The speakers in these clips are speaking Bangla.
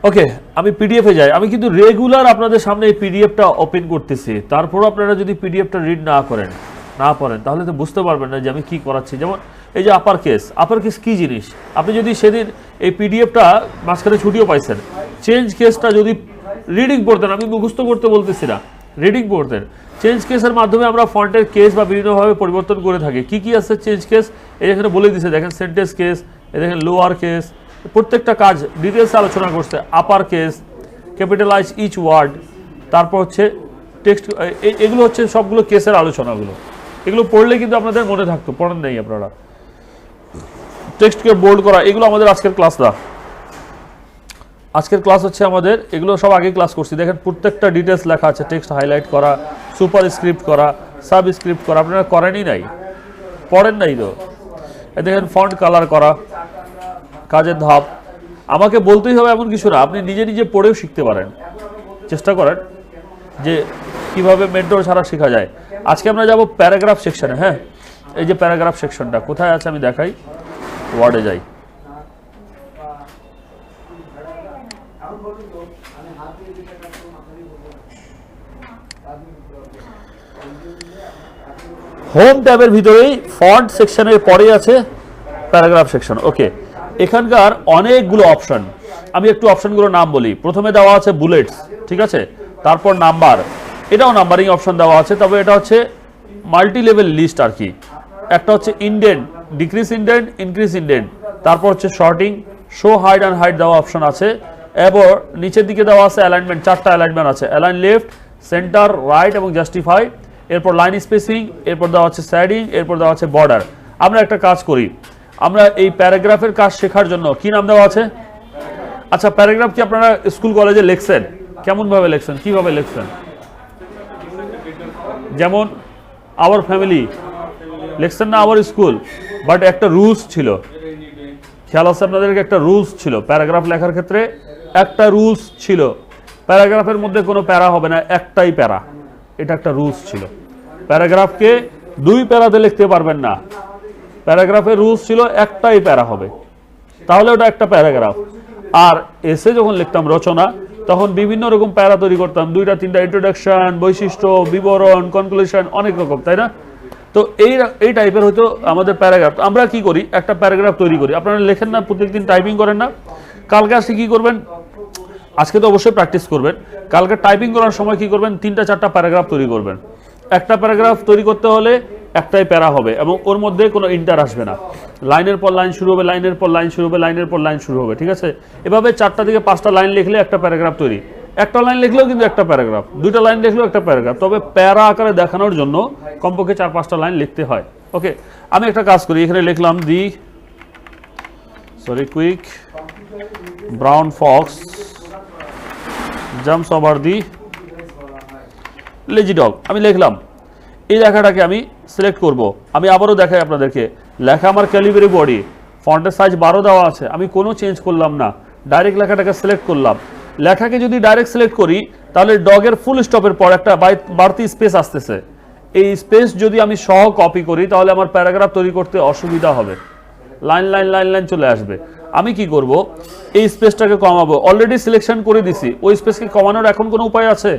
ওকে, আমি পিডিএফে যাই। আমি কিন্তু রেগুলার আপনাদের সামনে এই পিডিএফটা ওপেন করতেছি, তারপরও আপনারা যদি পিডিএফটা রিড না পড়েন তাহলে তো বুঝতে পারবেন না যে আমি কি করাচ্ছি। যেমন এই যে আপার কেস কি জিনিস, আপনি যদি সেদিন এই পিডিএফটা মাঝখানে ছুটিও পাইছেন, চেঞ্জ কেসটা যদি রিডিং পড়তেন, আমি মুখস্থ করতে বলতেছি না, রিডিং পড়তেন, চেঞ্জ কেসের মাধ্যমে আমরা ফন্টের কেস বা বিভিন্নভাবে পরিবর্তন করে থাকি। কি আছে চেঞ্জ কেস, এই এখানে বলে দিচ্ছে, দেখেন সেন্টেন্স কেস, এই দেখেন লোয়ার কেস, প্রত্যেকটা কাজ ডিটেলসে আলোচনা করছে। Upper case, capitalize each word, তারপর হচ্ছে টেক্সট, এগুলো হচ্ছে সবগুলো কেসের আলোচনাগুলো। এগুলো পড়লে কিন্তু আপনাদের মনে থাকতো, পড়েন নেই আপনারা। টেক্সটকে বোল্ড করা, এগুলো আমাদের আজকের ক্লাস না। আজকের ক্লাস হচ্ছে আমাদের, এগুলো সব আগে ক্লাস করছি। দেখেন প্রত্যেকটা ডিটেলস লেখা আছে, টেক্সট হাইলাইট করা, সুপার স্ক্রিপ্ট করা, সাব স্ক্রিপ্ট করা, আপনারা করেনই নাই, পড়েন নাই তো। দেখেন ফন্ট কালার করা, কাজের ধাপ। আমাকে বলতেই হবে এমন কিছু না, আপনি নিজে নিজে পড়েও শিখতে পারেন, চেষ্টা করেন যে কিভাবে মেন্টর ছাড়া শেখা যায়। আজকে আমরা যাব প্যারাগ্রাফ সেকশনে। হ্যাঁ, এই যে প্যারাগ্রাফ সেকশনটা কোথায় আছে আমি দেখাই, ওয়ার্ডে যাই। হোম ট্যাবের ভিতরেই ফন্ট সেকশনের পরে আছে প্যারাগ্রাফ সেকশন। ওকে, এখানকার অনেকগুলো অপশন, আমি একটু অপশনগুলো নাম বলি। প্রথমে দেওয়া আছে বুলেটস, ঠিক আছে, তারপর নাম্বার, এটাও নাম্বারিং অপশন দেওয়া আছে, তবে এটা হচ্ছে মাল্টি লেভেল লিস্ট আর কি। একটা হচ্ছে indent, decrease indent, increase indent, তারপর হচ্ছে sorting, show hide and hide দেওয়া অপশন আছে। এরপর নিচের দিকে দেওয়া আছে অ্যালাইনমেন্ট, 4টা অ্যালাইনমেন্ট আছে, অ্যালাইন লেফট, সেন্টার, রাইট এবং জাস্টিফাই। এরপর লাইন স্পেসিং, এরপর দেওয়া আছে শ্যাডিং, এরপর দেওয়া আছে বর্ডার। আমরা একটা কাজ করি, আমরা এই প্যারাগ্রাফের কাজ শেখার জন্য কি নাম দেওয়া আছে? আচ্ছা, প্যারাগ্রাফ কি আপনারা স্কুল কলেজে লিখছেন? কেমন ভাবে লিখছেন, কিভাবে লিখছেন? যেমন আওয়ার ফ্যামিলি লিখছেন না, আওয়ার স্কুল, বাট একটা রুলস ছিল, খেয়াল আছে আপনাদেরকে? একটা রুলস ছিল প্যারাগ্রাফ লেখার ক্ষেত্রে, একটা রুলস ছিল। প্যারাগ্রাফের মধ্যে কোনো প্যারা হবে না, একটাই প্যারা, এটা একটা রুলস ছিল। প্যারাগ্রাফকে 2 প্যারাতে লিখতে পারবেন না, প্যারাগ্রাফের রুলস ছিল একটাই প্যারা হবে, তাহলে ওটা একটা প্যারাগ্রাফ। আর এসে যখন লিখতাম রচনা, তখন বিভিন্ন রকম প্যারা তৈরি করতাম, 2টা 3টা, ইন্ট্রোডাকশন, বৈশিষ্ট্য, বিবরণ, কনক্লুশন, অনেক রকম, তাই না? তো এই টাইপের হয়তো আমাদের প্যারাগ্রাফ। আমরা কি করি, একটা প্যারাগ্রাফ তৈরি করি। আপনারা লেখেন না, প্রত্যেকদিন টাইপিং করেন না? কালকে আসলে কি করবেন, আজকে তো অবশ্যই প্র্যাকটিস করবেন, কালকে টাইপিং করার সময় কি করবেন, 3টা 4টা প্যারাগ্রাফ তৈরি করবেন। একটা প্যারাগ্রাফ তৈরি করতে হলে একটাই প্যারা হবে এবং ওর মধ্যে কোনো ইন্টার আসবে না, লাইনের পর লাইন শুরু হবে, লাইনের পর লাইন শুরু হবে, লাইনের পর লাইন শুরু হবে, ঠিক আছে? এভাবে 4টা থেকে 5টা লাইন লিখলে একটা প্যারাগ্রাফ তৈরি। একটা লাইন লিখলেও কিন্তু একটা প্যারাগ্রাফ, 2টা লাইন লিখলেও একটা প্যারাগ্রাফ, তবে প্যারা আকারে দেখানোর জন্য কমপক্ষে 4-5টা লাইন লিখতে হয়। ওকে, আমি একটা কাজ করি, এখানে লিখলাম quick brown Fox jumps over the lazy dog, আমি লিখলাম। এই লেখাটাকে আমি সিলেক্ট করব। আমি আবারও দেখাই আপনাদেরকে, লেখা আমার ক্যালিব্রি বডি, ফন্টের সাইজ 12 দেওয়া আছে, আমি কোনো চেঞ্জ করলাম না, ডাইরেক্ট লেখাটাকে সিলেক্ট করলাম। লেখাকে যদি ডাইরেক্ট সিলেক্ট করি তাহলে ডগের ফুল স্টপের পর একটা বাড়তি স্পেস আসতেছে, এই স্পেস যদি আমি সহ কপি করি তাহলে আমার প্যারাগ্রাফ তৈরি করতে অসুবিধা হবে, লাইন লাইন লাইন লাইন চলে আসবে। আমি কি করব, এই স্পেসটাকে কমাবো, অলরেডি সিলেকশন করে দিছি, ওই স্পেসকে কমানোর এখন কোনো উপায় আছে?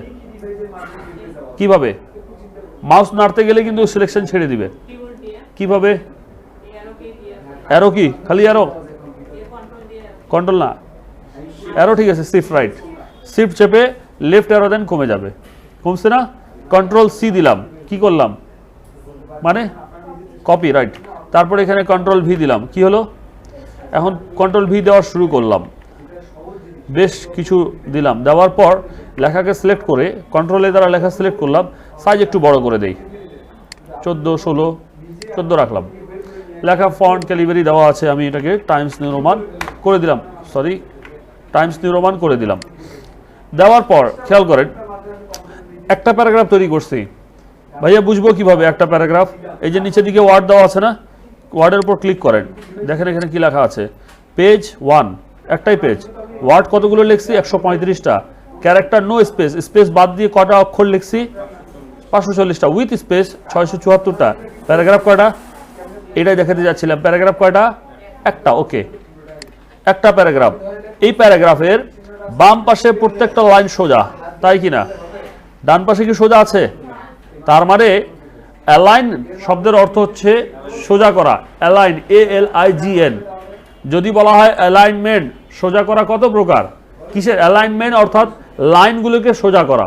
কিভাবে? মাউস নাড়তে গেলে কিন্তু সিলেকশন ছেড়ে দিবে, কিভাবে? অ্যারো কি, খালি অ্যারো, কন্ট্রোল না, অ্যারো, ঠিক আছে, শিফট রাইট, শিফট চেপে লেফট অ্যারো দেন, কমে যাবে, কমছে না? কন্ট্রোল সি দিলাম, কি করলাম, মানে কপি, রাইট। তারপর এখানে কন্ট্রোল ভি দিলাম, কি হলো? এখন কন্ট্রোল ভি দেওয়া শুরু করলাম, বেশ কিছু দিলাম, দেওয়ার পর লেখাকে সিলেক্ট করে কন্ট্রোলের দ্বারা লেখা সিলেক্ট করলাম, সাইজ একটু বড় করে দেই, 14, 16, 14 রাখলাম। লেখা ফন্ট ক্যালিব্রি দেওয়া আছে, আমি এটাকে টাইমস নিউ রোমান করে দিলাম, টাইমস নিউ রোমান করে দিলাম। দেওয়ার পর খেয়াল করেন, একটা প্যারাগ্রাফ তৈরি করছি। ভাইয়া বুঝবো কিভাবে একটা প্যারাগ্রাফ? এই যে নিচের দিকে ওয়ার্ড দেওয়া আছে না, ওয়ার্ডের উপর ক্লিক করেন, দেখেন এখানে কি লেখা আছে, পেজ 1, একটাই পেজ। ওয়ার্ড কতগুলো লিখছি? 135টা। ক্যারেক্টার নো স্পেস, স্পেস বাদ দিয়ে কটা অক্ষর লিখছি? 540টা। উইথ স্পেস 674টা। প্যারাগ্রাফ কয়টা? এটাই দেখাতে যাচ্ছিলাম, প্যারাগ্রাফ কয়টা? একটা। ওকে, একটা প্যারাগ্রাফ। এই প্যারাগ্রাফের বাম পাশে প্রত্যেকটা লাইন সোজা, তাই কি না? ডান পাশে কি সোজা আছে? তার মানে অ্যালাইন শব্দের অর্থ হচ্ছে সোজা করা। Align, ALIGN। যদি বলা হয় অ্যালাইনমেন্ট, সোজা করা কত প্রকার? কিসের অ্যালাইনমেন্ট? অর্থাৎ লাইনগুলোকে সোজা করা।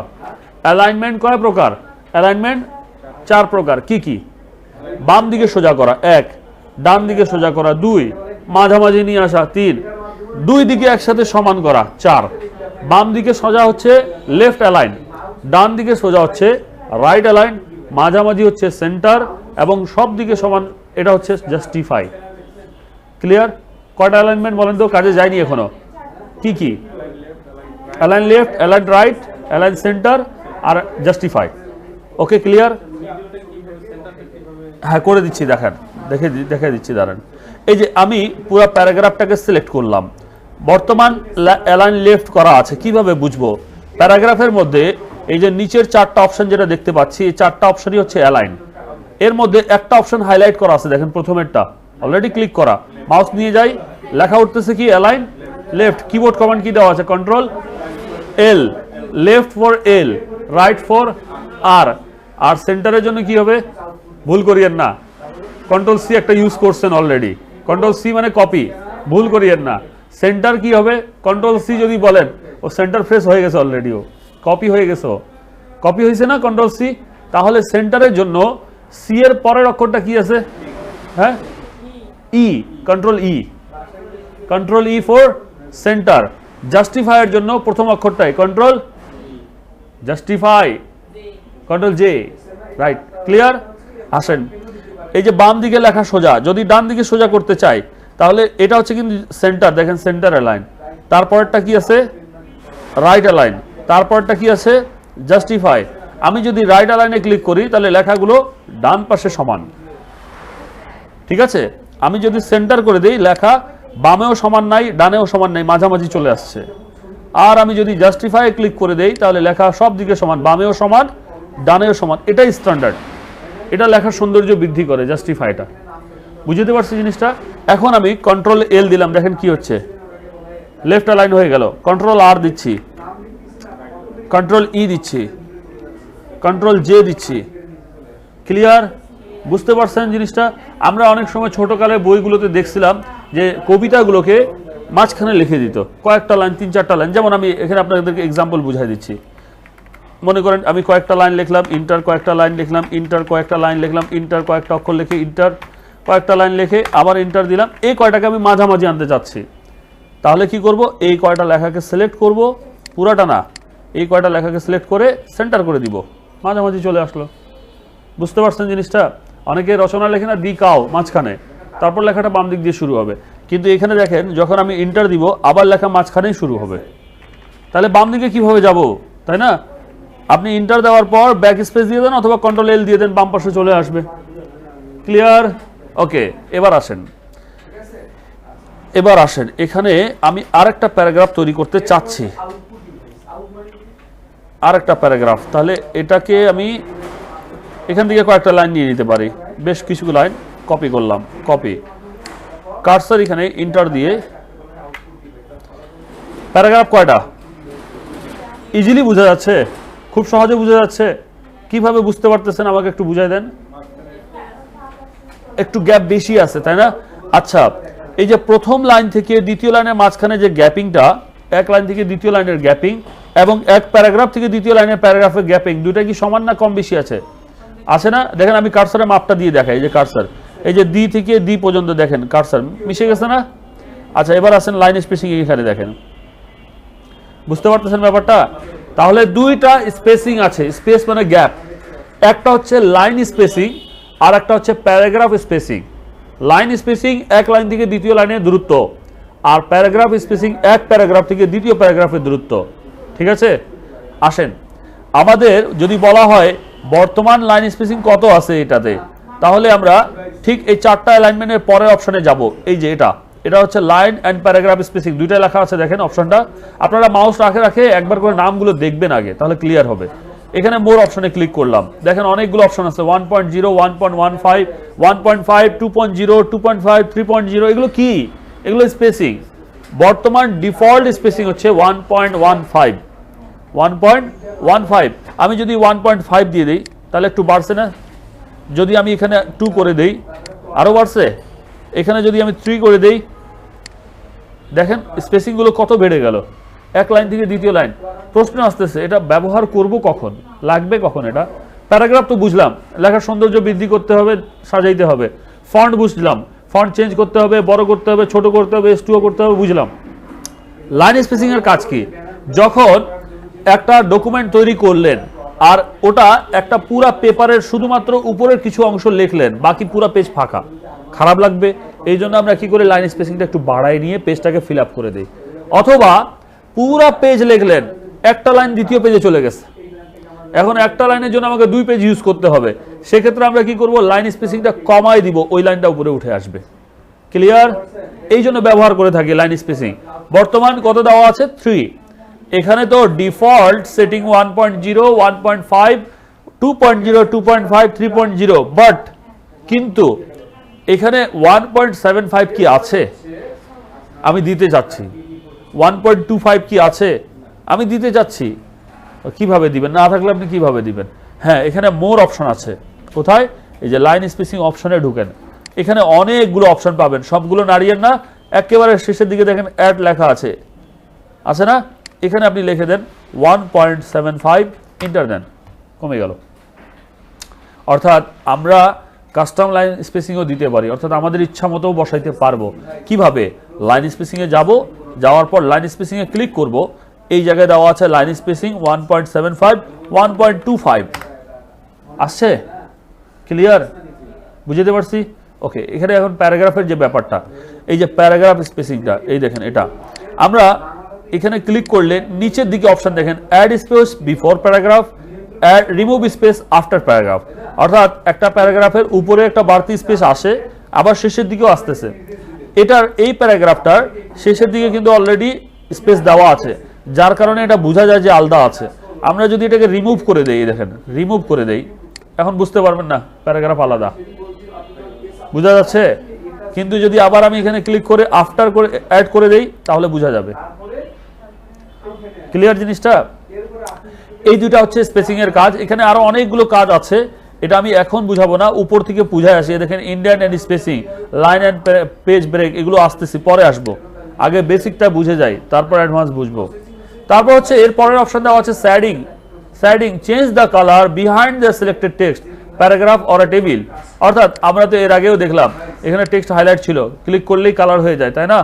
অ্যালাইনমেন্ট কয় প্রকার? অ্যালাইনমেন্ট 4 প্রকার। কি কি? বাম দিকে সোজা করা 1, ডান দিকে সোজা করা 2, মাঝামাঝি নিয়ে আসা 3, দুই দিকে একসাথে সমান করা 4। বাম দিকে সোজা হচ্ছে লেফট অ্যালাইন, ডান দিকে সোজা হচ্ছে রাইট অ্যালাইন, মাঝামাঝি হচ্ছে সেন্টার এবং সব দিকে সমান, এটা হচ্ছে জাস্টিফাই। ক্লিয়ার? কয়টা অ্যালাইনমেন্ট বলেন তো? কাজে যায়নি এখনো। কি কি? Align left, align right, align center আর জাস্টিফাই। Okay, clear? হ্যাঁ, করে দিচ্ছি, দেখেন, দেখে দিচ্ছি, দাঁড়ান। এই যে আমি পুরো প্যারাগ্রাফটাকে সিলেক্ট করলাম, বর্তমান অ্যালাইন লেফট করা আছে। কিভাবে বুঝবো? প্যারাগ্রাফের মধ্যে এই যে নিচের 4টা অপশন যেটা দেখতে পাচ্ছি, এই 4টা অপশনই হচ্ছে অ্যালাইন। এর মধ্যে একটা অপশন হাইলাইট করা আছে, দেখেন প্রথমেরটা অলরেডি ক্লিক করা। মাউস নিয়ে যাই, লেখা উঠতেছে কি? Align left. কিবোর্ড কমান্ড কি দেওয়া আছে? Control L, left for L, right for R। আর সেন্টারের জন্য কি হবে? ভুল করিয়েন না, কন্ট্রোল C একটা ইউজ করছেন অলরেডি। কন্ট্রোল C মানে কপি, ভুল করিয়েন না। সেন্টার কি হবে? কন্ট্রোল C যদি বলেন, ও সেন্টার ফ্রেস হয়ে গেছে অলরেডি, ও কপি হয়ে গেছে, কপি হয়েছে না কন্ট্রোল C। তাহলে সেন্টারের জন্য C এর পরের অক্ষরটা কি আছে? হ্যাঁ, E, control E, control E for center. জাস্টিফাইয়ের জন্য প্রথম অক্ষরটাই control justify, control J, right. Clear? আসেন, এই যে বাম দিকে লেখা সোজা, যদি ডান দিকে সোজা করতে চাই তাহলে এটা হচ্ছে কিন্তু সেন্টার, দেখেন সেন্টার অ্যালাইন। তারপরটা কি আছে? Right align. তারপরটা কি আছে? জাস্টিফাই। আমি যদি রাইট অ্যালাইনে ক্লিক করি তাহলে লেখাগুলো ডান পাশে সমান, ঠিক আছে? আমি যদি সেন্টার করে দিই, লেখা বামেও সমান নাই, ডানেও সমান নাই, মাঝামাঝি চলে আসছে। আর আমি যদি জাস্টিফাই ক্লিক করে দেই তাহলে লেখা সব দিকে সমান, বামেও সমান, ডানেও সমান। এটাই স্ট্যান্ডার্ড, এটা লেখার সৌন্দর্য বৃদ্ধি করে, জাস্টিফাইটা। বুঝতে পারছি জিনিসটা? এখন আমি কন্ট্রোল L দিলাম, দেখেন কি হচ্ছে? লেফট অ্যালাইন হয়ে গেল। কন্ট্রোল R দিচ্ছি, কন্ট্রোল E দিচ্ছি, কন্ট্রোল J দিচ্ছি। ক্লিয়ার? বুঝতে পারছেন জিনিসটা? আমরা অনেক সময় ছোটকালে বইগুলোতে দেখছিলাম যে কবিতাগুলোকে মাঝখানে লিখে দিত, কয়েকটা লাইন, 3-4টা লাইন। যেমন আমি এখানে আপনাদেরকে এক্সাম্পল বুঝাই দিচ্ছি। মনে করেন আমি কয়েকটা লাইন লিখলাম, ইন্টার কয়েকটা লাইন লিখলাম, ইন্টার কয়েকটা লাইন লিখলাম, ইন্টার কয়েকটা অক্ষর লিখে, ইন্টার কয়েকটা লাইন লিখে আবার ইন্টার দিলাম। এই কয়টাকে আমি মাঝামাঝি আনতে চাচ্ছি, তাহলে কি করব? এই কয়টা লেখাকে সিলেক্ট করব, পুরাটা না, এই কয়টা লেখাকে সিলেক্ট করে সেন্টার করে দিব, মাঝামাঝি চলে আসলো। বুঝতে পারছেন জিনিসটা? অনেকে রচনা লেখে না, দি কাও মাঝখানে, তারপর লেখাটা বাম দিক দিয়ে শুরু হবে। কিন্তু এখানে দেখেন, যখন আমি ইন্টার দিব আবার লেখা মাঝখানেই শুরু হবে। তাহলে বাম দিকে কিভাবে যাব? তাই না? আপনি ইন্টার দেওয়ার পর ব্যাক স্পেস দিয়ে দেন অথবা কন্ট্রোল L দিয়ে দেন, বাম পাশে চলে আসবে। ক্লিয়ার? ওকে, এবার আসেন, এখানে আমি আরেকটা প্যারাগ্রাফ তৈরি করতে চাচ্ছি, আরেকটা প্যারাগ্রাফ। তাহলে এটাকে আমি এখান থেকে কয়েকটা লাইন নিয়ে নিতে পারি, বেশ কিছু লাইন কপি করলাম, কপি, কার্সার এখানে ইন্টার দিয়ে। প্যারাগ্রাফ কয়টা? ইজিলি বোঝা যাচ্ছে, খুব সহজে বোঝা যাচ্ছে। কিভাবে বুঝতে পারতেছেন আমাকে একটু বুঝাই দেন। একটু গ্যাপ বেশি আছে, তাই না? আচ্ছা, এই যে প্রথম লাইন থেকে দ্বিতীয় লাইনের মাঝখানে যে গ্যাপিংটা, এক লাইন থেকে দ্বিতীয় লাইনের গ্যাপিং এবং এক প্যারাগ্রাফ থেকে দ্বিতীয় লাইনের প্যারাগ্রাফের গ্যাপিং, দুইটা কি সমান না কম বেশি আছে? আছে না? দেখেন আমি কার্সারের মাপটা দিয়ে দেখাই, এই যে কার্সার, এই যে ডি থেকে ডি পর্যন্ত দেখেন কার্সার মিশে গেছে না? আচ্ছা, এবার আসেন লাইন স্পেসিং, এখানে দেখেন, বুঝতে পারতেছেন ব্যাপারটা? তাহলে দুইটা স্পেসিং আছে, স্পেস মানে গ্যাপ। একটা হচ্ছে লাইন স্পেসিং আর একটা হচ্ছে প্যারাগ্রাফ স্পেসিং। লাইন স্পেসিং এক লাইন থেকে দ্বিতীয় লাইনের দূরত্ব, আর প্যারাগ্রাফ স্পেসিং এক প্যারাগ্রাফ থেকে দ্বিতীয় প্যারাগ্রাফের দূরত্ব। ঠিক আছে? আসেন, আমাদের যদি বলা হয় বর্তমান লাইন স্পেসিং কত আছে এটাতে, তাহলে আমরা ঠিক এই 4টা অ্যালাইনমেন্টের পরের অপশনে যাব। এই যে এটা হচ্ছে লাইন অ্যান্ড প্যারাগ্রাফ স্পেসিং, দুইটা লেখা আছে, দেখেন অপশনটা। আপনারা মাউস রাখে একবার করে নামগুলো দেখবেন আগে, তাহলে ক্লিয়ার হবে। এখানে মোর অপশনে ক্লিক করলাম, দেখেন অনেকগুলো অপশন আছে, 1.0, 1.15, 1.5, 2.0, 2.5, 3.0। এগুলো কি? এগুলো স্পেসিং। বর্তমান ডিফল্ট স্পেসিং হচ্ছে 1.15 1.15। আমি যদি 1.5 দিয়ে দিই তাহলে একটু বাড়ছে না? যদি আমি এখানে 2 করে দেই আরো বাড়ছে। এখানে যদি আমি 3 করে দেই, দেখেন স্পেসিংগুলো কত বেড়ে গেল, এক লাইন থেকে দ্বিতীয় লাইন। প্রশ্ন আসতেছে এটা ব্যবহার করব কখন, লাগবে কখন? এটা প্যারাগ্রাফ তো বুঝলাম, লেখার সৌন্দর্য বৃদ্ধি করতে হবে, সাজাইতে হবে। ফন্ট বুঝলাম, ফন্ট চেঞ্জ করতে হবে, বড় করতে হবে, ছোট করতে হবে, S2 করতে হবে, বুঝলাম। লাইন স্পেসিং এর কাজ কি? যখন একটা ডকুমেন্ট তৈরি করলেন আর ওটা একটা পুরা পেপারের শুধুমাত্র উপরের কিছু অংশ লিখলেন, বাকি পুরা পেজ ফাঁকা, খারাপ লাগবে। এই জন্য আমরা কি করি, লাইন স্পেসিংটা একটু বাড়ায় নিয়ে পেজটাকে ফিল আপ করে দিই। অথবা পুরা পেজ লিখলেন, একটা লাইন দ্বিতীয় পেজে চলে গেছে, এখন একটা লাইনের জন্য আমাকে 2 পেজ ইউজ করতে হবে, সেক্ষেত্রে আমরা কি করব, লাইন স্পেসিংটা কমায় দিব, ওই লাইনটা উপরে উঠে আসবে। ক্লিয়ার? এই জন্য ব্যবহার করে থাকি লাইন স্পেসিং। বর্তমান কত দেওয়া আছে? 3। এখানে তো ডিফল্ট সেটিং 1.0, 1.5, 2.0, 2.5, 3.0, বাট কিন্তু এখানে 1.75 কি আছে? আমি দিতে যাচ্ছি। 1.25 কি আছে? আমি দিতে যাচ্ছি। কিভাবে দিবেন? না থাকলে আপনি কিভাবে দিবেন? হ্যাঁ, এখানে মোর অপশন আছে। কোথায়? এই যে লাইন স্পেসিং অপশনে ঢুকেন, এখানে অনেকগুলো অপশন পাবেন, সবগুলো নাড়িয়েন না, একেবারে শেষের দিকে দেখেন অ্যাড লেখা আছে, আছে না? এখানে আপনি লিখে দেন 1.75, এন্টার দেন, কমে গেল। অর্থাৎ আমরা কাস্টম লাইন স্পেসিংও দিতে পারি, অর্থাৎ আমাদের ইচ্ছা মতো বসাইতে পারবো। কিভাবে? লাইন স্পেসিংয়ে যাব, যাওয়ার পর লাইন স্পেসিংয়ে ক্লিক করব, এই জায়গায় দেওয়া আছে লাইন স্পেসিং 1.75, 1.25 আসছে। ক্লিয়ার? বুঝতে পারছি? ওকে, এখানে এখন প্যারাগ্রাফের যে ব্যাপারটা, এই যে প্যারাগ্রাফ স্পেসিংটা, এই দেখেন এটা আমরা এখানে ক্লিক করলে নিচের দিকে অপশন দেখেন, add space before paragraph, add remove space after paragraph. অর্থাৎ একটা প্যারাগ্রাফের উপরে একটা বাড়তি স্পেস আসে, আবার শেষের দিকেও আসতেছে। এটার এই প্যারাগ্রাফটার শেষের দিকে কিন্তু অলরেডি স্পেস দেওয়া আছে, যার কারণে এটা বোঝা যায় যে আলাদা আছে। আমরা যদি এটাকে রিমুভ করে দেই, দেখেন রিমুভ করে দেই, এখন বুঝতে পারবেন না প্যারাগ্রাফ আলাদা, বোঝা যাচ্ছে? কিন্তু যদি আবার আমি এখানে ক্লিক করে আফটার করে অ্যাড করে দেই, তাহলে বোঝা যাবে। ক্লিয়ার জিনিসটা? এই দুটা হচ্ছে স্পেসিং এর কাজ। এখানে আরো অনেকগুলো কাজ আছে, এটা আমি এখন বুঝাবো না, উপর থেকে বুঝাই আসি। দেখেন indent and spacing, line and page break, এগুলো আসতেছি, পরে আসবো। আগে বেসিকটা বুঝে যাই, তারপর অ্যাডভান্স বুঝবো। তারপর হচ্ছে এর পরের অপশন দেওয়া আছে shading. Shading, change the colour behind the selected text, paragraph or a table. অর্থাৎ আমরা তো এর আগেও দেখলাম এখানে টেক্সট হাইলাইট ছিল, ক্লিক করলেই কালার হয়ে যায়, তাই না?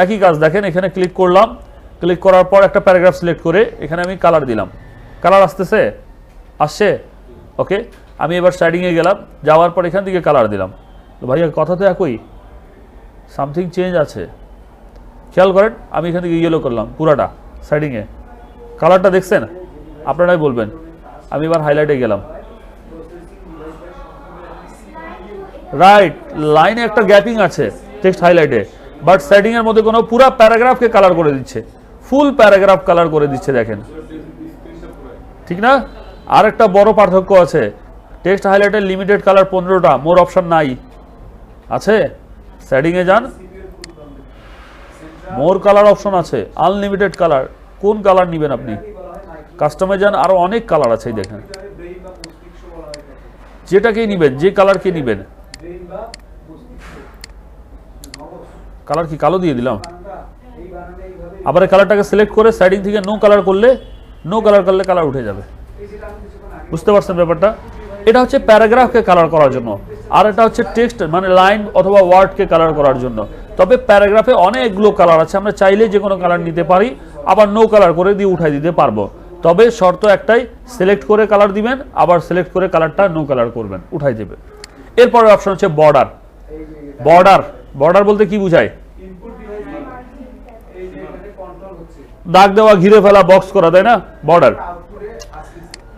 একই কাজ দেখেন, এখানে ক্লিক করলাম, ক্লিক করার পর একটা প্যারাগ্রাফ সিলেক্ট করে এখানে আমি কালার দিলাম, কালার আসতেছে, আসছে। ওকে, আমি এবার শ্যাডিংয়ে গেলাম, যাওয়ার পর এখান থেকে কালার দিলাম। ভাইয়া কথা তো একই, সামথিং চেঞ্জ আছে, খেয়াল করেন। আমি এখান থেকে ইয়েলো করলাম পুরাটা শ্যাডিংয়ে, কালারটা দেখছেন? আপনারাই বলবেন। আমি এবার হাইলাইটে গেলাম, রাইট, লাইনে একটা গ্যাপিং আছে টেক্সট হাইলাইটে, বাট শ্যাডিং এর মধ্যে কোনো পুরা প্যারাগ্রাফকে কালার করে দিচ্ছে, ফুল প্যারাগ্রাফ কালার করে দিচ্ছে, দেখেন ঠিক না? আর একটা বড় পার্থক্য আছে, টেক্সট হাইলাইটের লিমিটেড কালার 15টা, মোর অপশন নাই, আছে? শ্যাডিং এ যান, মোর কালার অপশন আছে, আনলিমিটেড কালার। কোন কালার নেবেন আপনি? কাস্টমে যান, আরো অনেক কালার আছে, দেখেন যেটাকেই নেবেন, যে কালারকে নেবেন। কালার কি কালো দিয়ে দিলাম? আবার এই কালারটাকে সিলেক্ট করে শ্যাডিং থেকে নো কালার করলে, নো কালার করলে কালার উঠে যাবে। বুঝতে পারছেন ব্যাপারটা? এটা হচ্ছে প্যারাগ্রাফকে কালার করার জন্য, আর এটা হচ্ছে টেক্সট মানে লাইন অথবা ওয়ার্ডকে কালার করার জন্য। তবে প্যারাগ্রাফে অনেকগুলো কালার আছে, আমরা চাইলে যে কোনো কালার নিতে পারি, আবার নো কালার করে দিয়ে উঠাই দিতে পারবো। তবে শর্ত একটাই, সিলেক্ট করে কালার দিবেন, আবার সিলেক্ট করে কালারটা নো কালার করবেন, উঠাই দেবে। এরপরের অপশন হচ্ছে বর্ডার। বর্ডার, বর্ডার বলতে কি বুঝায়? দাগ দেওয়া, ঘিরে ফেলা, বক্স করা, তাই না? বর্ডার।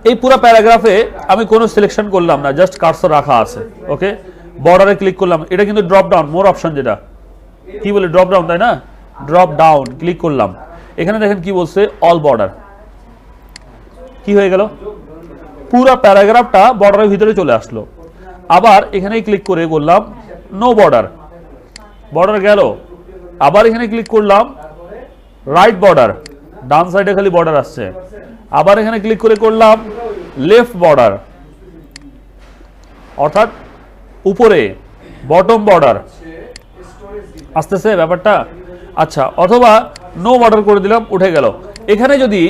এই পুরো প্যারাগ্রাফে আমি কোনো সিলেকশন করলাম না, জাস্ট কার্সর রাখা আছে। ওকে, বর্ডারে ক্লিক করলাম, এটা কিন্তু ড্রপ ডাউন, মোর অপশন যেটা কি বলে ড্রপ ডাউন, তাই না? ড্রপ ডাউন ক্লিক করলাম, এখানে দেখেন কি বলছে, অল বর্ডার। কি হয়ে গেল? পুরো প্যারাগ্রাফটা বর্ডারের ভিতরে চলে আসলো। আবার এখানে ক্লিক করে বললাম নো বর্ডার, বর্ডার গেল। আবার এখানে ক্লিক করলাম রাইট বর্ডার, ডান সাইডে খালি বর্ডার আসছে। আবার এখানে ক্লিক করে করলাম লেফট বর্ডার, অর্থাৎ উপরে বটম বর্ডার আসতেছে ব্যাপারটা। আচ্ছা, অথবা নো বর্ডার করে দিলাম, উঠে গেল। এখানে যদি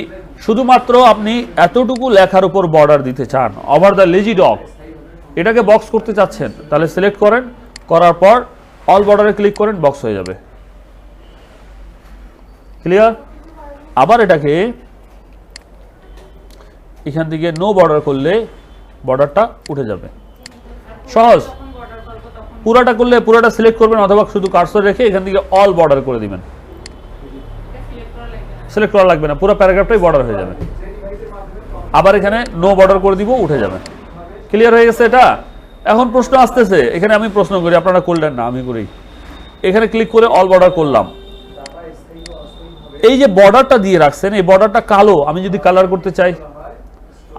শুধুমাত্র আপনি এতটুকু লেখার উপর বর্ডার দিতে চান, ওভার দ্য লেজি ডগ, এটাকে বক্স করতে চাচ্ছেন, তাহলে সিলেক্ট করেন, করার পর অল বর্ডারে ক্লিক করেন, বক্স হয়ে যাবে। ক্লিয়ার? আবার এটাকে এখান থেকে নো বর্ডার করলে বর্ডারটা উঠে যাবে। সহজ। পুরাটা করলে পুরাটা সিলেক্ট করবেন, অথবা শুধু কার্সর রেখে এখান থেকে অল বর্ডার করে দিবেন। সিলেক্ট করা লাগবে না, পুরো প্যারাগ্রাফটাই বর্ডার হয়ে যাবে। আবার এখানে নো বর্ডার করে দিব, উঠে যাবে। ক্লিয়ার হয়ে গেছে এটা? এখন প্রশ্ন আসতেছে, এখানে আমি প্রশ্ন করি, আপনারা করলেন না, আমি করি। এখানে ক্লিক করে অল বর্ডার করলাম। এই যে বর্ডারটা দিয়ে রাখছেন, এই বর্ডারটা কালো, আমি যদি কালার করতে চাই,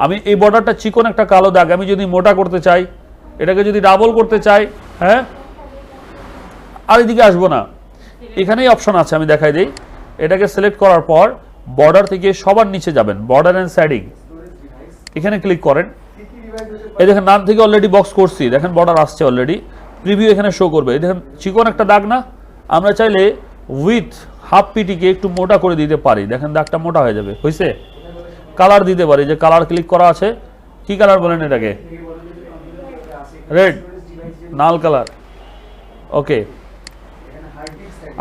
আমি এই বর্ডারটা চিকন একটা কালো দাগ, আমি যদি মোটা করতে চাই, এটাকে যদি ডাবল করতে চাই, হ্যাঁ, আর এদিকে আসবো না, এখানেই অপশন আছে, আমি দেখাই দিই। এটাকে সিলেক্ট করার পর বর্ডার থেকে সবার নিচে যাবেন, বর্ডার এন্ড শেডিং, এখানে ক্লিক করেন। এই দেখেন নাম থেকে অলরেডি বক্স করছি, দেখেন বর্ডার আসছে অলরেডি, প্রিভিউ এখানে শো করবে। এই দেখেন চিকন একটা দাগ না, আমরা চাইলে উইথ হাফ পিটিকে একটু মোটা করে দিতে পারি, দেখেন দাগটা মোটা হয়ে যাবে। হয়েছে? কালার দিতে পারি, যে কালার ক্লিক করা আছে, কি কালার বলেন এটাকে? রেড, নাল কালার। ওকে,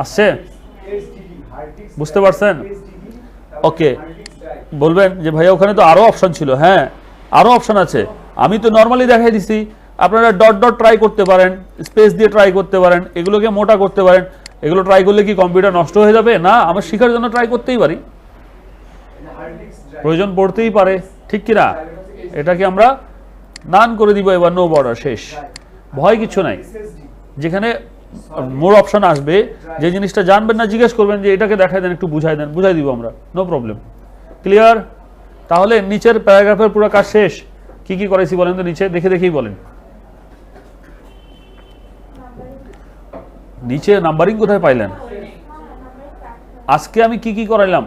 আসছে? বুঝতে পারছেন? ওকে, বলবেন যে ভাইয়া ওখানে তো আরো অপশন ছিল। হ্যাঁ, আরো অপশন আছে, আমি তো নর্মালি দেখাই দিছি। আপনারা ডট ডট ট্রাই করতে পারেন, স্পেস দিয়ে ট্রাই করতে পারেন, এগুলোকে মোটা করতে পারেন। এগুলো ট্রাই করলে কি কম্পিউটার নষ্ট হয়ে যাবে? না, আমার শেখার জন্য ট্রাই করতেই পারি, প্রয়োজন পড়তেই পারে, ঠিক কিনা? এটাকে আমরা নান করে দিব এবার, নো বর্ডার, শেষ। ভয় কিছু নাই। যেখানে মোর অপশন আসবে, যে জিনিসটা জানবেন না জিজ্ঞেস করবেন যে এটাকে দেখাই দেন, একটু বুঝাই দেন, বুঝাই দিব আমরা, নো প্রবলেম। ক্লিয়ার? তাহলে নিচের প্যারাগ্রাফের পুরো কাজ শেষ। কি কি করেছি বলেন তো, নিচে দেখে দেখেই বলেন। নিচে নাম্বারিং কোথায় পাইলেন? আজকে আমি কি কি করাইলাম?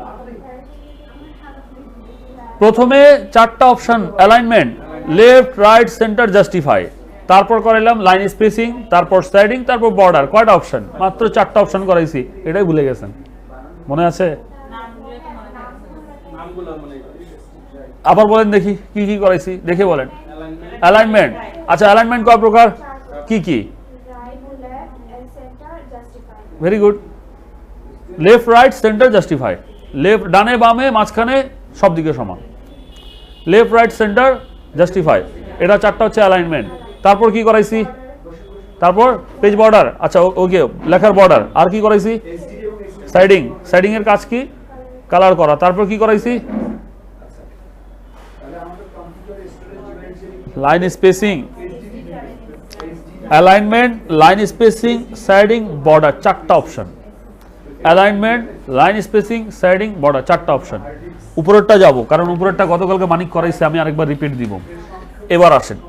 প্রথমে 4টা option, alignment, left, right, centre, justify. তারপর করাইলাম লাইন স্পেসিং, তারপর স্লাইডিং, তারপর বর্ডার। কয়টা অপশন? মাত্র 4টা অপশন করাইছি, এটাই ভুলে গেছেন? মনে আছে? আবার বলেন দেখি কি কি করাইছি, দেখে বলেন। অ্যালাইনমেন্ট, আচ্ছা অ্যালাইনমেন্ট কয় প্রকার, কি কি? Very good. Left, right, centre, justify. Left, ডানে বামে মাঝখানে সব দিকে সমান। লেফট, রাইট, সেন্টার, জাস্টিফাই, এটা 4টা হচ্ছে অ্যালাইনমেন্ট। তারপর কি করাইছি? তারপর পেজ বর্ডার, আচ্ছা ওকে, লেখার বর্ডার। আর কি করাইছি? সাইডিং, সাইডিং এর কাজ কি? কালার করা। তারপর কি করাইছি? Line spacing, alignment, line spacing, siding, border, 4টা option. Alignment, line spacing, siding, border, 4টা অপশন। উপরেরটা যাব, কারণ উপরেরটা গতকালকে মানিক করাইছে, আমি আরেকবার রিপিট দিব। এবার আসেন,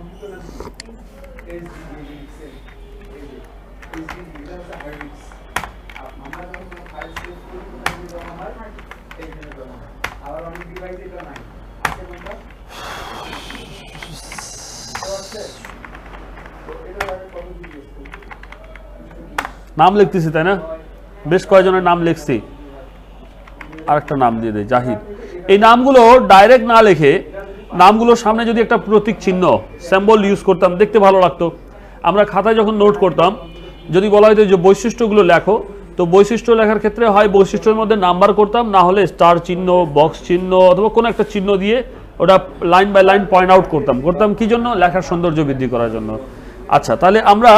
নাম লিখতেছি তাই না? বেশ কয়েকজনের নাম লিখছি, আরেকটা নাম দিয়ে দেয়, জাহিদ। এই নামগুলো ডাইরেক্ট না লিখে, নামগুলোর সামনে যদি একটা প্রতীক চিহ্ন, সিম্বল ইউজ করতাম, দেখতে ভালো লাগতো। আমরা খাতায় যখন নোট করতাম, যদি বলা হয়তো যে বৈশিষ্ট্যগুলো লেখো, তো বৈশিষ্ট্য লেখার ক্ষেত্রে হয় বৈশিষ্ট্যের মধ্যে নাম্বার করতাম, না হলে স্টার চিহ্ন, বক্স চিহ্ন, অথবা কোনো একটা চিহ্ন দিয়ে ওটা line by line point out করতাম। কি জন্য? লেখার সৌন্দর্য বৃদ্ধি করার জন্য। আচ্ছা, তাহলে আমরা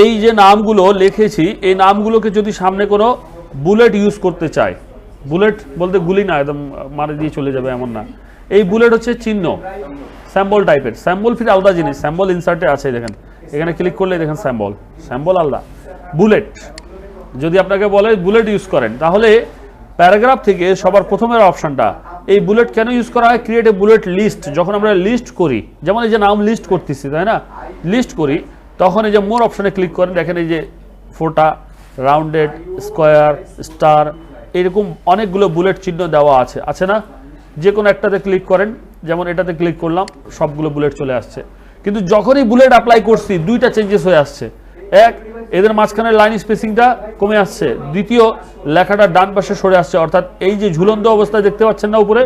এই যে নামগুলো লিখেছি, এই নামগুলোকে যদি সামনে কোনো বুলেট ইউজ করতে চাই, বুলেট বলতে গুলি না, একদম মারে দিয়ে চলে যাবে এমন না, এই বুলেট হচ্ছে চিহ্ন, স্যাম্বল টাইপের। স্যাম্বল ফির আলাদা জিনিস, স্যাম্বল ইনসার্টে আছে, দেখেন এখানে ক্লিক করলে দেখেন স্যাম্বল, স্যাম্বল আলাদা, বুলেট। যদি আপনাকে বলে বুলেট ইউজ করেন, তাহলে প্যারাগ্রাফ থেকে সবার প্রথমের অপশনটা, এই বুলেট কেন ইউজ করা হয়? Create a bullet list. যখন আমরা লিস্ট করি, যেমন এই যে নাম লিস্ট করতেছি, তাই না, লিস্ট করি, তখন এই যে মোর অপশনে ক্লিক করেন, দেখেন এই যে 4টা রাউন্ডেড, স্কোয়ার, স্টার, এরকম অনেকগুলো বুলেট চিহ্ন দেওয়া আছে, আছে না? যে কোনো একটাতে ক্লিক করেন, যেমন এটাতে ক্লিক করলাম, সবগুলো বুলেট চলে আসছে। কিন্তু যখনই বুলেট অ্যাপ্লাই করছি দুইটা চেঞ্জেস হয়ে আসছে। এক, এদের মাঝখানে লাইন স্পেসিংটা কমে আসছে। দ্বিতীয়, লেখাটা ডান পাশে সরে আসছে, অর্থাৎ এই যে ঝুলন্ত অবস্থায় দেখতে পাচ্ছেন না উপরে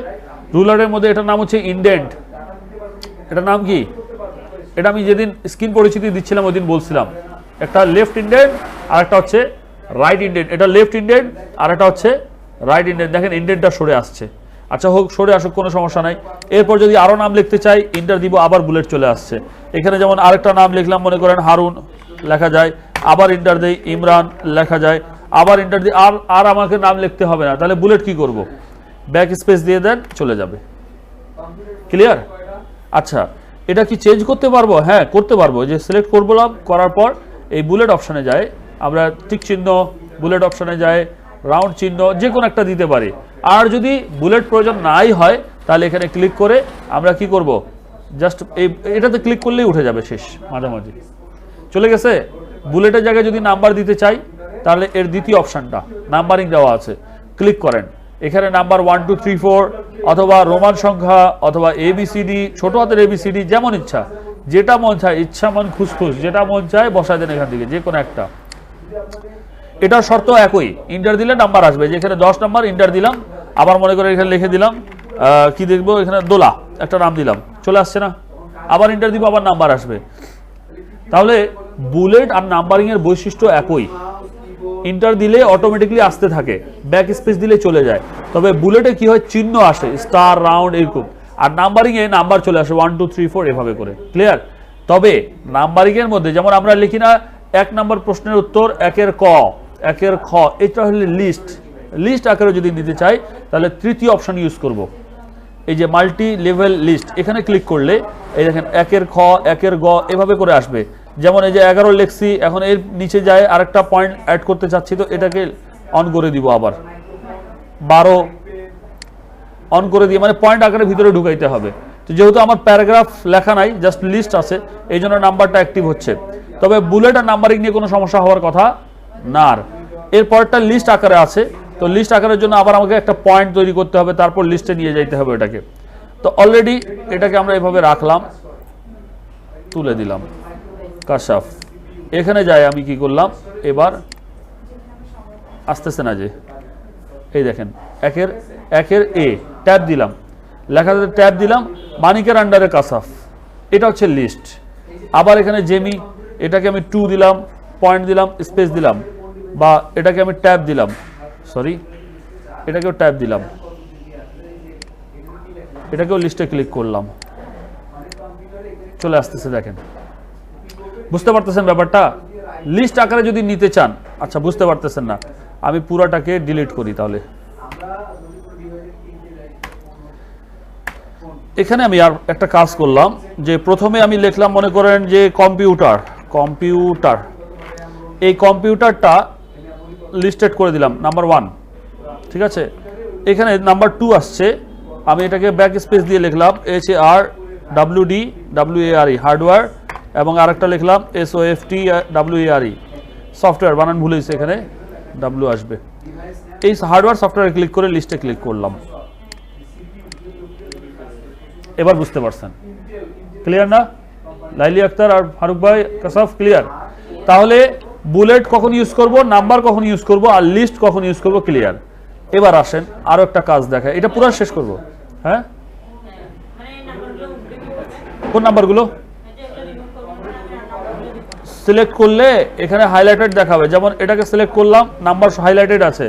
রুলারের মধ্যে, এটার নাম হচ্ছে ইনডেন্ট। এটার নাম কি? এটা আমি যেদিন স্ক্রিন পরিচিতি দিচ্ছিলাম ওই দিন বলছিলাম, একটা লেফট ইনডেন্ট আর একটা হচ্ছে রাইট ইনডেন্ট। এটা লেফট ইনডেন্ট আর একটা হচ্ছে রাইট ইনডেন্ট। দেখেন ইনডেন্টটা সরে আসছে। আচ্ছা হোক, সরে আসুক, কোনো সমস্যা নাই। এরপর যদি আরও নাম লিখতে চাই, ইন্টার দিব, আবার বুলেট চলে আসছে। এখানে যেমন আরেকটা নাম লিখলাম, মনে করেন হারুন লেখা যায়, আবার ইন্টার দিই, ইমরান লেখা যায়, আবার ইন্টার দিই, আর আমাকে নাম লিখতে হবে না। তাহলে বুলেট কি করব? ব্যাক স্পেস দিয়ে দেন, চলে যাবে। ক্লিয়ার? আচ্ছা, এটা কি চেঞ্জ করতে পারবো? হ্যাঁ, করতে পারবো। যে সিলেক্ট করলাম, করার পর এই বুলেট অপশানে যায়, আমরা টিক চিহ্ন, বুলেট অপশানে যায়, রাউন্ড চিহ্ন, যে কোনো একটা দিতে পারি। আর যদি বুলেট প্রয়োজন নাই হয়, তাহলে এখানে ক্লিক করে আমরা কি করব? জাস্ট এটাতে ক্লিক করলেই উঠে যাবে, শেষ, মাঝামাঝি চলে গেছে। বুলেটের জায়গায় যদি নাম্বার দিতে চাই, তাহলে এর দ্বিতীয় অপশানটা নাম্বারিং দেওয়া আছে, ক্লিক করেন। এখানে নাম্বার 1 2 3 4 অথবা রোমান সংখ্যা অথবা ABCD, ছোট হাতের ABCD, যেমন ইচ্ছা, যেটা মন চায়, ইচ্ছা মন খুসখুস, যেটা মন চায় বসায় দেন এখান থেকে, যে কোনো একটা। এটার শর্ত একই, ইন্টার দিলে নাম্বার আসবে। যেখানে 10 নাম্বার ইন্টার দিলাম, আবার মনে করে এখানে লিখে দিলাম কি দেখবো, এখানে দোলা একটা নাম দিলাম, চলে আসছে না? আবার ইন্টার দিব, আবার নাম্বার আসবে। তাহলে বুলেট আর নাম্বারিং এর বৈশিষ্ট্য একই। ইন্টার দিলে অটোমেটিকলি আসতে থাকে, ব্যাক স্পেস দিলে চলে যায়। তবে বুলেটে কি হয়, চিহ্ন আসে, স্টার, রাউন্ড, এরকম। আর নাম্বারিং এ নাম্বার চলে আসে 1 2 3 4 এভাবে করে। ক্লিয়ার? তবে নাম্বারিং এর মধ্যে যেমন আমরা লিখি না 1 নম্বর প্রশ্নের উত্তর 1 ক 1 খ, এটা হলে লিস্ট আকারে যদি নিতে চাই, তাহলে তৃতীয় অপশন ইউজ করব। এই যে মাল্টি লেভেল লিস্ট, এখানে ক্লিক করলে এই দেখেন 1 খ 1 গ এভাবে করে আসবে। যেমন এই যে 11 লিখছি, এখন এর নিচে যায় আরেকটা পয়েন্ট অ্যাড করতে চাচ্ছি, তো এটাকে অন করে দিব। আবার 12 অন করে দিয়ে, মানে পয়েন্ট আকারে ভিতরে ঢুকাইতে হবে। তো যেহেতু আমার প্যারাগ্রাফ লেখা নাই, জাস্ট লিস্ট আছে, এই জন্য নাম্বারটা অ্যাক্টিভ হচ্ছে। তবে বুলেট আর নাম্বারিং নিয়ে কোনো সমস্যা হওয়ার কথা না। এর পরেরটা লিস্ট আকারে আছে, তো লিস্ট আকারের জন্য আবার আমাকে একটা পয়েন্ট তৈরি করতে হবে, তারপর লিস্টে নিয়ে যাইতে হবে এটাকে। তো অলরেডি এটাকে আমরা এভাবে রাখলাম, তুলে দিলাম, কাশাফ। এখানে যাই আমি কি করলাম, এবার আসতেছে না যে, এই দেখেন একের এ ট্যাব দিলাম, লেখাতে ট্যাব দিলাম, মানিকের আন্ডারে কাশাফ, এটা হচ্ছে লিস্ট। আবার এখানে জেমি, এটাকে আমি 2 দিলাম, পয়েন্ট দিলাম, স্পেস দিলাম, বা এটাকে আমি ট্যাব দিলাম, সরি এটাকেও ট্যাব দিলাম, এটাকেও লিস্টে ক্লিক করলাম, চলে আসতেছে। দেখেন, বুঝতে পারতেছেন ব্যাপারটা? লিস্ট আকারে যদি নিতে চান, আচ্ছা বুঝতে পারতেছেন না, আমি পুরাটাকে ডিলিট করি। তাহলে এখানে আমি আর একটা কাজ করলাম, যে প্রথমে আমি লিখলাম মনে করেন যে কম্পিউটার, এই কম্পিউটারটা লিস্টেড করে দিলাম নাম্বার 1, ঠিক আছে। এখানে নাম্বার 2 আসছে, আমি এটাকে ব্যাক স্পেস দিয়ে লিখলাম HARWDWARE, হার্ডওয়্যার, এবং আরেকটা লিখলাম SOFTWARE, সফটওয়্যার, বানান ভুল হয়েছে, এখানে W আসবে। এই হার্ডওয়্যার সফটওয়্যারে ক্লিক করে লিস্টে ক্লিক করলাম। এবার বুঝতে পারছেন? ক্লিয়ার না? লাইলি আক্তার আর ফারুক ভাই, কাসাফ, ক্লিয়ার? তাহলে বুলেট কখন ইউজ করব, নাম্বার কখন ইউজ করব, আর লিস্ট কখন ইউজ করব, ক্লিয়ার? এবার আসেন আরো একটা কাজ দেখায়, এটা পুরো শেষ করব। হ্যাঁ, কোন নাম্বারগুলো সিলেক্ট করলে এখানে হাইলাইটেড দেখাবে। যেমন এটাকে সিলেক্ট করলাম, নাম্বার হাইলাইটেড আছে,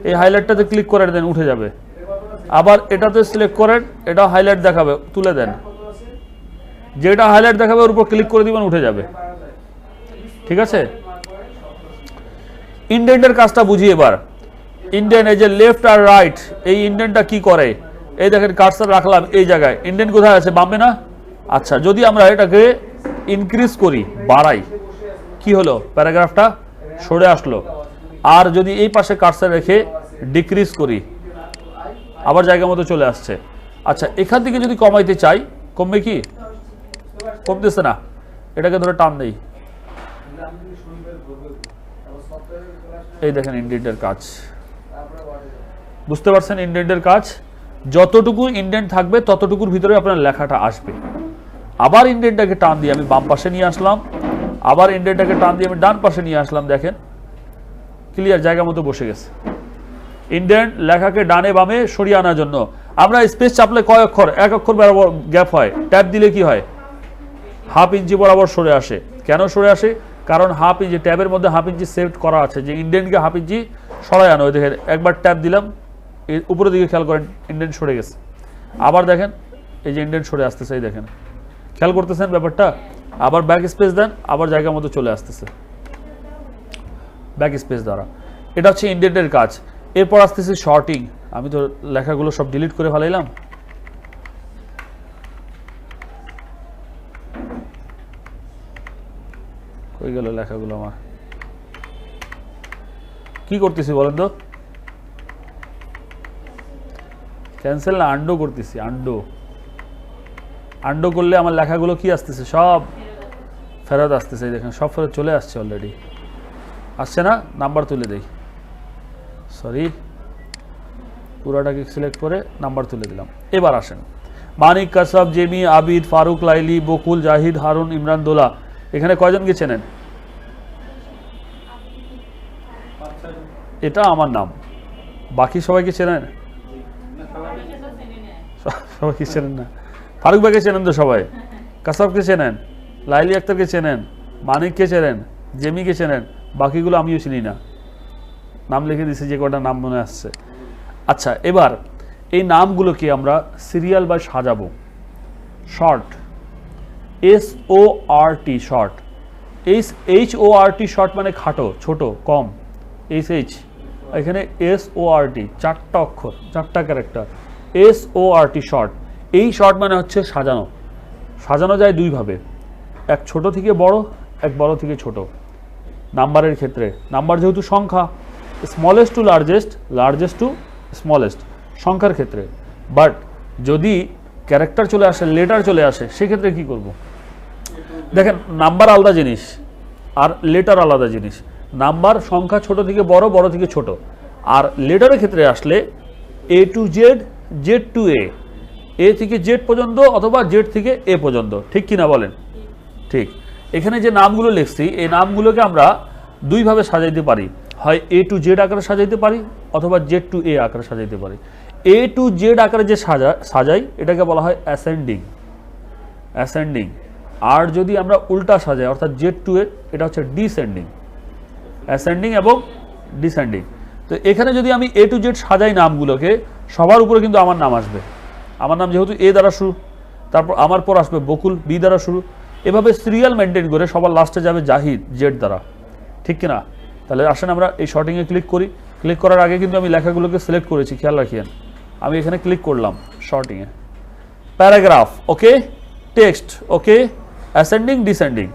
এই হাইলাইটটাতে ক্লিক করে দেন, উঠে যাবে। আবার এটাতে সিলেক্ট করেন, এটা হাইলাইট দেখাবে, তুলে দেন, যেটা হাইলাইট দেখাবে ওর উপর ক্লিক করে দিবেন, উঠে যাবে। ঠিক আছে? ইন্ডেন্টের কাজটা বুঝি এবার। ইন্ডেন্ট, এই যে লেফট আর রাইট, এই ইন্ডেন্টটা কি করে, এই দেখেন কার্সার রাখলাম এই জায়গায়, ইন্ডেন্ট কোথায় আছে, বামে না? আচ্ছা, যদি আমরা এটাকে ইনক্রিজ করি, বাড়াই, কি হলো, প্যারাগ্রাফটা সরে আসলো। আর যদি এই পাশে কার্সার রেখে ডিক্রিজ করি, আবার জায়গা মতো চলে আসছে। আচ্ছা, এখান থেকে যদি কমাইতে চাই, কমবে কি? কমতেছে না, এটাকে ধরে টান দেই, এই দেখেন ইন্ডেন্টের কাজ। বুঝতে পারছেন ইন্ডেন্টের কাজ? যতটুকু ইন্ডেন্ট থাকবে ততটুকুর ভিতরে আপনার লেখাটা আসবে। আবার ইন্ডেন্টটাকে টান দিয়ে আমি বাম পাশে নিয়ে আসলাম, আবার ইন্ডেন্টটাকে টান দিয়ে আমি ডান পাশে নিয়ে আসলাম, দেখেন ক্লিয়ার জায়গা মতো বসে গেছে। ইন্ডেন্ট লেখাকে ডানে বামে সরিয়ে আনার জন্য আমরা স্পেস চাপলে কয় অক্ষর, এক অক্ষর বরাবর গ্যাপ হয়, ট্যাপ দিলে কি হয়, হাফ ইঞ্চি বরাবর সরে আসে। কেন সরে আসে? কারণ হাফ ইঞ্চি, ট্যাবের মধ্যে হাফ ইঞ্চি সেট করা আছে যে ইন্ডেন্টকে হাফ ইঞ্চি সরাই আনো। দেখেন একবার ট্যাপ দিলাম, উপরের দিকে খেয়াল করেন ইন্ডেন্ট সরে গেছে। আবার দেখেন এই যে ইন্ডেন্ট সরে আসতেছে, এই দেখেন খেয়াল করতেছেন ব্যাপারটা। আবার ব্যাক স্পেস দেন, আবার জায়গা মতো চলে আসতেছে ব্যাক স্পেস দ্বারা। এটা হচ্ছে ইন্ডেন্টের কাজ। এরপর আসতেছে শর্টিং। আমি তো লেখাগুলো সব ডিলিট করে ফেলাইলাম। কই গেল লেখাগুলো আমার? কি করতেছি বলেন তো? ক্যান্সেল না আন্ডো করতেছি। আন্ডো করলে আমার লেখাগুলো কি আসতেছে, সব ফেরত আসতেছে। দেখেন সব ফেরত চলে আসছে অলরেডি। আসছে না? নাম্বার তুলে দেই, সরি পুরাটাকে সিলেক্ট করে নাম্বার তুলে দিলাম। এবার আসেন মানিক, কাসাব, জেমি, আবিদ, ফারুক, লাইলি, বকুল, জাহিদ, হারুন, ইমরান, দোলা। এখানে কয়জনকে চেনেন? এটা আমার নাম। বাকি সবাইকে চেনেন? সবাইকে চেনেন না। ফারুক ভাইকে চেনেন তো সবাই? কাসাবকে চেনেন? লাইলি আক্তারকে চেনেন? মানিককে চেনেন? জেমিকে চেনেন? বাকিগুলো আমিও চিনি না, নাম লিখে দিছি যে কটা নাম মনে আসছে। আচ্ছা, এবার এই নামগুলোকে আমরা সিরিয়াল বা সাজাবো। Short, SORT short, HORT short মানে খাটো, ছোট, কম। SH, এখানে SORT, চারটা অক্ষর, চারটা ক্যারেক্টার। SORT short. এই শর্ট মানে হচ্ছে সাজানো। সাজানো যায় দুইভাবে, এক ছোট থেকে বড়, এক বড় থেকে ছোট। নাম্বারের ক্ষেত্রে নাম্বার যেহেতু সংখ্যা, smallest to largest, largest to smallest সংখ্যার ক্ষেত্রে। বাট যদি ক্যারেক্টার চলে আসে, লেটার চলে আসে, সেক্ষেত্রে কি করব? দেখেন নাম্বার আলাদা জিনিস আর লেটার আলাদা জিনিস। নাম্বার সংখ্যা ছোট থেকে বড়, বড় থেকে ছোট। আর লেটারের ক্ষেত্রে আসলে A to Z, Z to A, A থেকে Z পর্যন্ত অথবা Z থেকে A পর্যন্ত। ঠিক কিনা বলেন? ঠিক। এখানে যে নামগুলো লিখছি, এই নামগুলোকে আমরা দুইভাবে সাজাইতে পারি। হয় A to Z আকারে সাজাইতে পারি অথবা Z to A আকারে সাজাইতে পারি। A to Z আকারে যে সাজাই এটাকে বলা হয় অ্যাসেন্ডিং। আর যদি আমরা উল্টা সাজাই অর্থাৎ Z to A, এটা হচ্ছে ডিসেন্ডিং। অ্যাসেন্ডিং এবং ডিসেন্ডিং। তো এখানে যদি আমি A to Z সাজাই নামগুলোকে, সবার উপরে কিন্তু আমার নাম আসবে। আমার নাম যেহেতু A দ্বারা শুরু, তারপর আমার পর আসবে বকুল, B দ্বারা শুরু। এভাবে সিরিয়াল মেনটেন করে সবার লাস্টে যাবে জাহিদ, Z দ্বারা। ঠিক কিনা? তাহলে আসেন আমরা এই শর্টিংয়ে ক্লিক করি। ক্লিক করার আগে কিন্তু আমি লেখাগুলোকে সিলেক্ট করেছি, খেয়াল রাখিয়েন। আমি এখানে ক্লিক করলাম শর্টিংয়ে, প্যারাগ্রাফ ওকে, টেক্সট ওকে, অ্যাসেন্ডিং ডিসেন্ডিং।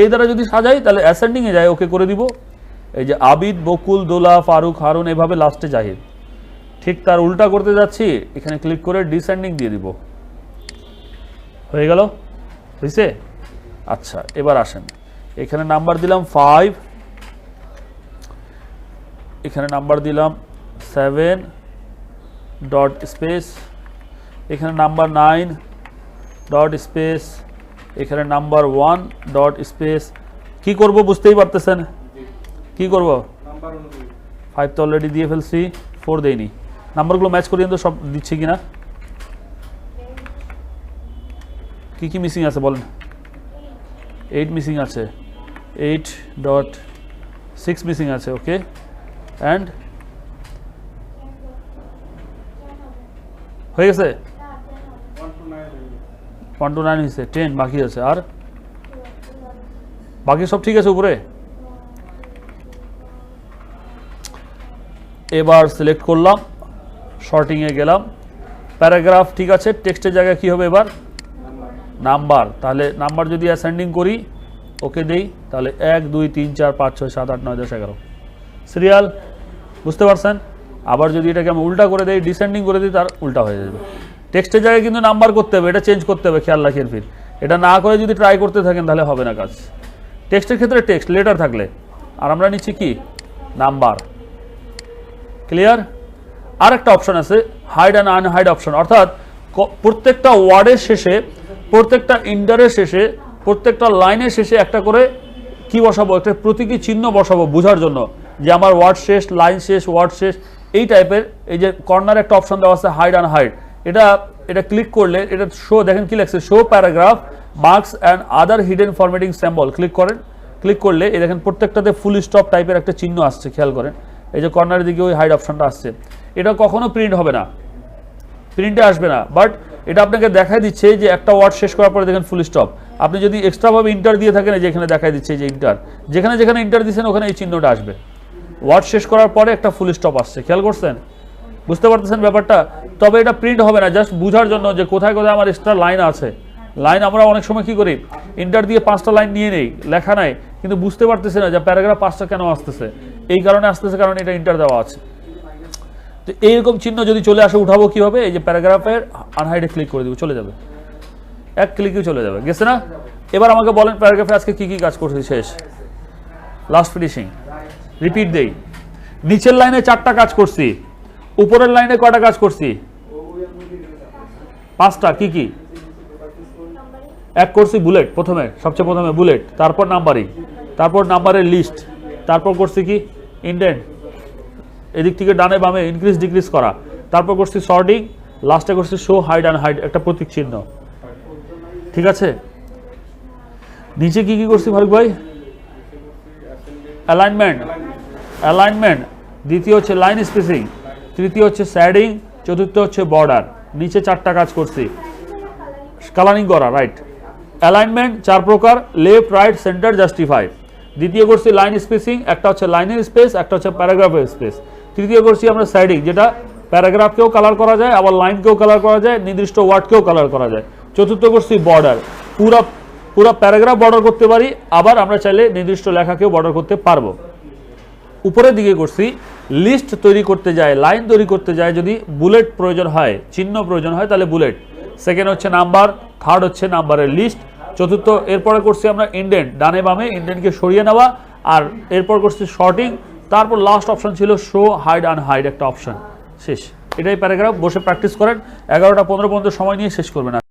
এই দ্বারা যদি সাজাই তাহলে অ্যাসেন্ডিংয়ে যায়, ওকে করে দিব। এই যে আবিদ, বকুল, দোলা, ফারুক, হারুন, এভাবে লাস্টে জাহিদ। ঠিক তার উল্টা করতে যাচ্ছি, এখানে ক্লিক করে ডিসেন্ডিং দিয়ে দিব। হয়ে গেল? হয়েছে? আচ্ছা, এবার আসেন এখানে নাম্বার দিলাম 5, এখানে নাম্বার দিলাম 7 ডট স্পেস, এখানে নাম্বার 9 ডট স্পেস, এখানে নাম্বার 1 ডট স্পেস। কি করব বুঝতেই পারতেছেন? কি করব? 5 তো অলরেডি দিয়ে ফেলছি, 4 দেইনি। নাম্বারগুলো ম্যাচ করিয়ে তো সব দিচ্ছি কিনা? কি কি মিসিং আছে বলেন? 8 মিসিং আছে, 8.6 মিসিং আছে। ওকে, অ্যান্ড হয়ে গেছে? 1 to 9 হয়েছে, 10 বাকি আছে। আর বাকি সব ঠিক আছে উপরে? এবার সিলেক্ট করলাম, শর্টিংয়ে গেলাম, প্যারাগ্রাফ ঠিক আছে। টেক্সটের জায়গায় কি হবে এবার? নাম্বার। তাহলে নাম্বার যদি অ্যাসেন্ডিং করি, ওকে দেই, তাহলে 1 2 3 4 5 6 7 8 9 10 11 সিরিয়াল। বুঝতে পারছেন? আবার যদি এটাকে আমি উল্টা করে দেই, ডিসেন্ডিং করে দিই, তার উল্টা হয়ে যাবে। টেক্সটের জায়গায় কিন্তু নাম্বার করতে হবে, এটা চেঞ্জ করতে হবে, খেয়াল রাখেন। ফির এটা না করে যদি ট্রাই করতে থাকেন তাহলে হবে না কাজ। টেক্সটের ক্ষেত্রে টেক্সট, লেটার থাকলে, আর আমরা নিচ্ছি কি? নাম্বার। ক্লিয়ার? আর একটা অপশন আছে হাইড অ্যান্ড আনহাইড অপশন, অর্থাৎ প্রত্যেকটা ওয়ার্ডের শেষে, প্রত্যেকটা ইন্টারের শেষে, প্রত্যেকটা লাইনের শেষে একটা করে কি বসাবো, একটা প্রতীকী চিহ্ন বসাবো বোঝার জন্য যে আমার ওয়ার্ড শেষ, লাইন শেষ, ওয়ার্ড শেষ, এই টাইপের। এই যে কর্নারে একটা অপশন দেওয়া আছে হাইড অ্যান্ড হাইড, এটা ক্লিক করলে এটা শো, দেখেন কি লাগছে, show paragraph marks and other hidden formatting symbol. Click করেন, ক্লিক করলে এই দেখেন প্রত্যেকটাতে ফুল স্টপ টাইপের একটা চিহ্ন আসছে, খেয়াল করেন এই যে কর্নারের দিকে ওই হাইড অপশনটা আসছে। এটা কখনো প্রিন্ট হবে না, প্রিন্টে আসবে না, বাট এটা আপনাকে দেখাই দিচ্ছে যে একটা ওয়ার্ড শেষ করার পরে দেখেন ফুল স্টপ। আপনি যদি এক্সট্রাভাবে ইন্টার দিয়ে থাকেন, এই যে এখানে দেখাই দিচ্ছে যে ইন্টার, যেখানে যেখানে ইন্টার দিচ্ছেন ওখানে এই চিহ্নটা আসবে। ওয়ার্ড শেষ করার পরে একটা ফুল স্টপ আসছে, খেয়াল করছেন, বুঝতে পারতেছেন ব্যাপারটা? তবে এটা প্রিন্ট হবে না, জাস্ট বোঝার জন্য যে কোথায় কোথায় আমার এক্সট্রা লাইন আছে। লাইন আমরা অনেক সময় কি করি, ইন্টার দিয়ে 5টা লাইন নিয়ে নেই, লেখা নাই, কিন্তু বুঝতে পারতেছে না যে প্যারাগ্রাফ 5টা কেন আসতেছে। এই কারণে আসতেছে, কারণ এটা ইন্টার দেওয়া আছে। তো এইরকম চিহ্ন যদি চলে আসে, উঠাবো কিভাবে, এই যে প্যারাগ্রাফের আনহাইডে ক্লিক করে দিব, চলে যাবে, এক ক্লিকে চলে যাবে, গেছে না? এবার আমাকে বলেন প্যারাগ্রাফে আজকে কি কি কাজ করছি, শেষ, লাস্ট ফিনিশিং, রিপিট দেই। নিচের লাইনে 4টা কাজ করছি, উপরের লাইনে কয়টা কাজ করছি, 5টা। কি কি? এক করছি বুলেট, প্রথমে সবচেয়ে প্রথমে বুলেট, তারপর নাম্বারিং, তারপর নাম্বারের লিস্ট, তারপর করছি কি ইন্ডেন্ট, এদিক থেকে ডানে বামে ইনক্রিজ ডিক্রিজ করা, তারপর করছি সর্টিং, লাস্টে করছি শো হাইড অ্যান্ড হাইড, একটা প্রতীক চিহ্ন। ঠিক আছে, নিচে কি কি করছি ফারুক ভাই? অ্যালাইনমেন্ট, অ্যালাইনমেন্ট, দ্বিতীয় হচ্ছে লাইন স্পেসিং, তৃতীয় হচ্ছে শ্যাডিং, চতুর্থ হচ্ছে বর্ডার। নিচে 4টা কাজ করছি, কালারিং করা, রাইট। অ্যালাইনমেন্ট 4 প্রকার, লেফট, রাইট, সেন্টার, জাস্টিফাই। দ্বিতীয় করছি লাইন স্পেসিং, একটা হচ্ছে লাইনের স্পেস, একটা হচ্ছে প্যারাগ্রাফের স্পেস। তৃতীয় করছি আমরা শ্যাডিং, যেটা প্যারাগ্রাফকেও কালার করা যায়, আবার লাইনকেও কালার করা যায়, নির্দিষ্ট ওয়ার্ডকেও কালার করা যায়। চতুর্থ করছি বর্ডার, পুরা প্যারাগ্রাফ বর্ডার করতে পারি, আবার আমরা চাইলে নির্দিষ্ট লেখাকেও বর্ডার করতে পারবো। উপরের দিকে করছি লিস্ট তৈরি করতে যায়, লাইন তৈরি করতে যায়, যদি বুলেট প্রয়োজন হয়, চিহ্ন প্রয়োজন হয়, তাহলে বুলেট। সেকেন্ড হচ্ছে নাম্বার, থার্ড হচ্ছে নাম্বারের লিস্ট, চতুর্থ এরপরে করছি আমরা ইন্ডেন্ট, ডানে বামে ইন্ডেন্টকে সরিয়ে নেওয়া, আর এরপর করছি শর্টিং, তারপর লাস্ট অপশন ছিল শো হাইড অ্যান্ড হাইড, একটা অপশন, শেষ। এটাই প্যারাগ্রাফ। বসে প্র্যাকটিস করেন, 11টা 15 পর্যন্ত সময় নিয়ে শেষ করবেন।